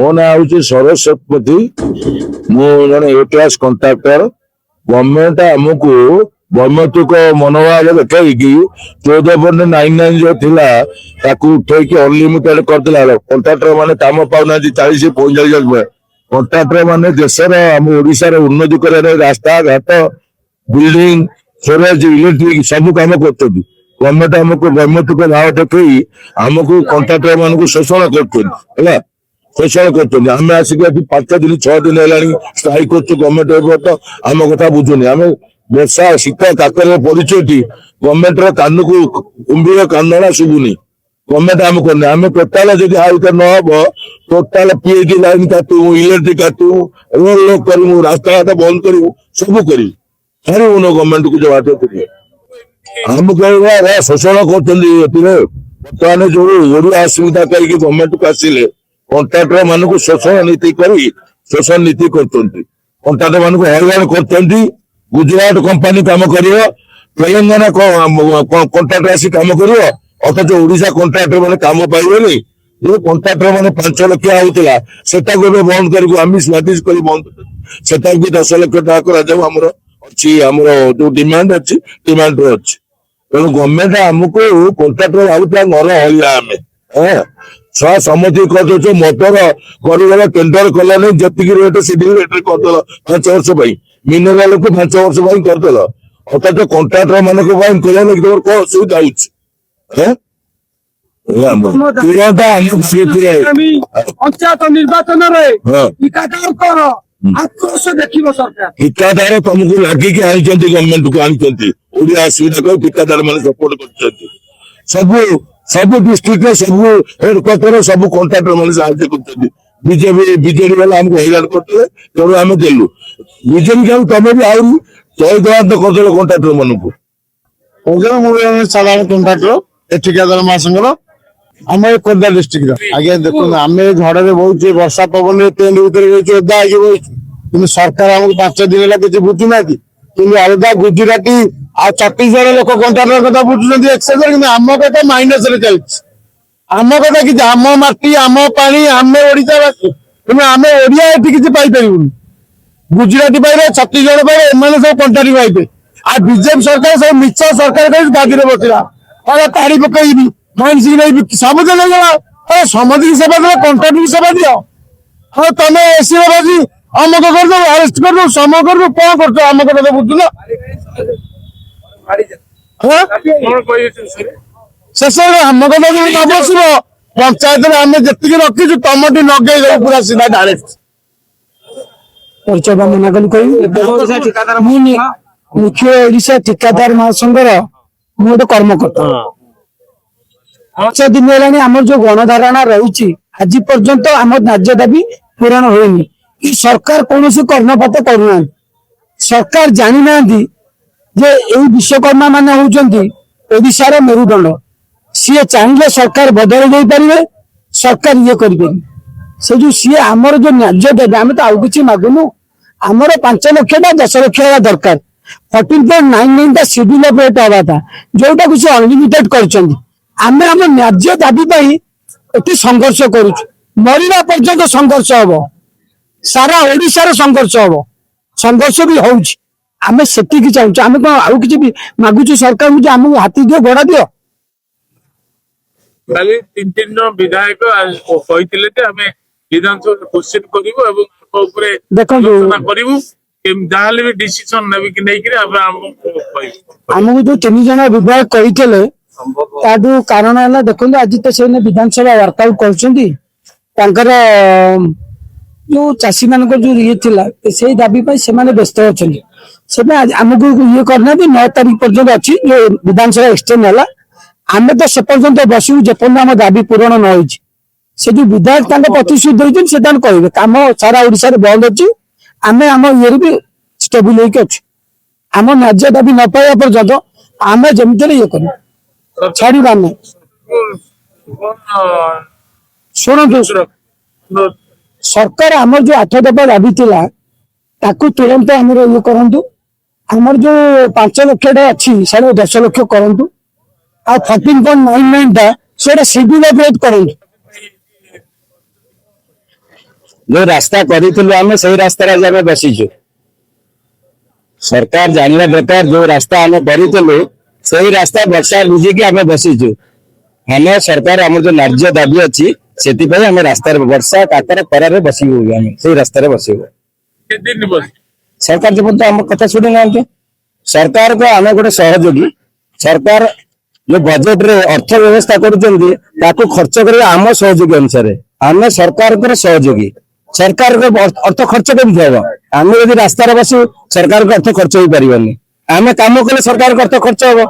मो ना हूँ सरोज शतपथी मु जन ए क्लास कंट्राक्टर गवर्नमेंट आमको वैमतिक मनोभाव देखी 14.99 जो थिला ताकू उठेकी अनलिमिटेड करदेला कंट्राक्टर माने काम पाऊना 40-45 कंट्राक्टर माने देशर आम ओडिशार उन्नति करे रास्ता घाट बिल्डिंग सोरेज इलेक्ट्रिक सब काम कर गवर्नमेंट आमको वैमतिक भाव देखी आमको कंट्राक्टर मान शोषण कर शोषण कर आम आसिक 5 दिन 6 दिन है स्ट्राइक कर गवर्नमेंट आम कथा बुझुनि आम वर्षा शीत काकर पड़ुची गवर्नमेंट कान को कुंभीर कांदना शुभुनि गवर्नमेंट आम करने आम टोटाल जब आउटर न हम टोटाल पीएचडी लाइन काटू इलेक्ट्रिक काटू रोड लॉक करूँ रास्ता घाट बंद करूँ सब कर गवर्नमेंट को जब आटे आम कह शोषण कर बर्तमान जो ओडिया असुविधा कहीं गवर्नमेंट को आसिले कंट्राक्टर मान को शोषण नीति कर शोषण नीति कंट्राक्टर मान को हैरान कर गुजरात कंपानी काम कर तेलंगाना कंट्राक्टर आसी काम कर अथच ओडिशा कंट्राक्टर मैंने काम पाइबे जो कंट्राक्टर मैंने 5 लाख होता से बंद कर आमिष बातिश कर बंद से 10 लाख टाका कर जो डिमांड अच्छी डिमांड अच्छी तेणु गवर्नमेंट आमको कंट्राक्टर भावुला घर हल्ला आम छुआ सम्मति कर मोटर कर टेंडर कला नहीं जी रेट से रेट करदेल 5 वर्ष मिनराल को 5 वर्ष करदेल अर्थात कंट्राक्टर मान कौन असुविधा पंचायत निर्वाचन ठिकादार तुमको लगे गवर्नमेंट को आनी ओडिया असुविधा को ठिकादार मैंने सपोर्ट कर सब सब डिस्ट्रिक्ट सब हेडक्वार्टर सब कंट्राक्टर मैंने साहय कर बीजेपी बीजेडी वाला हमको हैरान करते तेणु आम देलु बीजेपी क्या तुम भी आहरी तय देवांत करदेल कंट्राक्टर मान को साधारण कंट्राक्टर ठिकादार महासंघर आम खोर्धा डिस्ट्रिक्ट आगे देखो आम झड़े बहुत वर्षा पवन टेंट भर ओदा कि सरकार आमको 5 दिन है किसी बुझुना कि अलगा गुजराती आ छत्तीसगढ़ लोक कंट्राक्टर कथा बुझुं एक्सचेंजर कि आम कथा माइनस चलती आम कथा कि आम माटी आम पानी आम ओडावासी तेनाली आम ओडिया ये किसी पाइबुनि गुजराती पाइबे छत्तीसगढ़ पाइबे एम सब कंट्राक्ट पाइबे आ बीजेपी सरकार सब मिछ सरकार गादी बसला ताड़ी पकईबी माइंस नहीं सब जगह समझ सेवा दे कंट्राक्ट की सेवा दियो हाँ तुम एसी बसी अमुक कर अरेस्ट कर सम कर कौन कर आम कथा बुझुन शेष आम कथा जो न बस पंचायत आम जी रखीचु तुम नगे पूरा सीधा डायरेक्ट परिचय मना कल मुख्य ओडिशा ठिकादार महासंघर मु गोटे कर्मकर्ता 5 दिन है आम जो गणधारणा रही आज पर्यंत आम न्याय दाबी पूरण होनी सरकार कौन कर्णपात करना सरकार जानी ना जे विश्वकर्मा मान होउचंती ओडिशार मेरुदंड सी चाहिए सरकार बदल दे पारे सरकार ये करें से जो सी आमर जो न्याय देवे आम तो आउ कि मागुनु आमर 5 लाख 10 लाख दरकार 14.99 शेड्यूल ऑफ रेट हवा था जोटा कुछ अनलिमिटेड कर आम आम न्याय दाबी संघर्ष करुँ मरवा पर्यंत संघर्ष हम सारा ओडिशार संघर्ष हम संघर्ष भी होमें से चाहूँ आम कौन आउ कि मागुचु सरकार को आमको हाथी दियो घोड़ा दियो 3 विधायक विधानसभा क्वेश्चन करूँ देखो आमको जो 3 जन विधायक कही कारण है देखो आज तो से विधानसभा वर्कआउट कर जो चाषी मान जो ये से दाबी से व्यस्त अच्छा आमको ये करना 9 तारीख पर्यटन अच्छी जो विधानसभा एक्सटेंड है आम तो से पर्यटन बसू जेपर्यंत आम दाबी पूरण न हो से जो विधायक प्रतिश्रुति देते से कहे कम सारा ओडिशा बंद अच्छी आम आम ये भी स्टेबल अच्छे आम न्याय दाबी न पाइबा पर्यटन आम जमी ये कर छाड़ा नहीं शुणु सरकार आमर जो 8 दफा दाबी थिला ताकू तुरंत आमर ये करंतु आमर जो 5 लाख अच्छी 10 लाख करंतु आ 14.99 टा सेटा शेड्यूल ऑफ रेट करंतु जो रास्ता करूँ आम से रास्तार आज आम बसीचु सरकार जानवा दरकार जो रास्ता आम करूँ से रास्ता वर्षा बुझिकी आम बसीचु आम सरकार आम जो न्याय दाबी अच्छी से आम रास्तार वर्षा काकर खरार बसबू आम से रास्तार बसबू କେତେ ଦିନ ବସି सरकार जब आम कथा शुणी ना सरकार को आम गोटे सहयोगी सरकार जो बजेट रे अर्थ व्यवस्था कर खर्च कर आम सहयोगी अनुसार आम सरकार को सहयोगी सरकार को अर्थ खर्च केमती हम आम यदि रास्तार बसु सरकार को अर्थ खर्च हो पारनी आम कम कले सरकार को अर्थ खर्च हम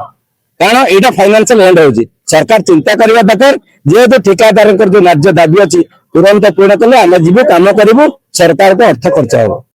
कारण यहाँ फाइनान्शियल एंड हो सरकार चिंता करने दरकार जेहेतु ठिकादार जो न्याय दाबी अच्छी तुरंत पूर्ण कले आम जीव कम करूँ सरकार को अर्थ खर्च हम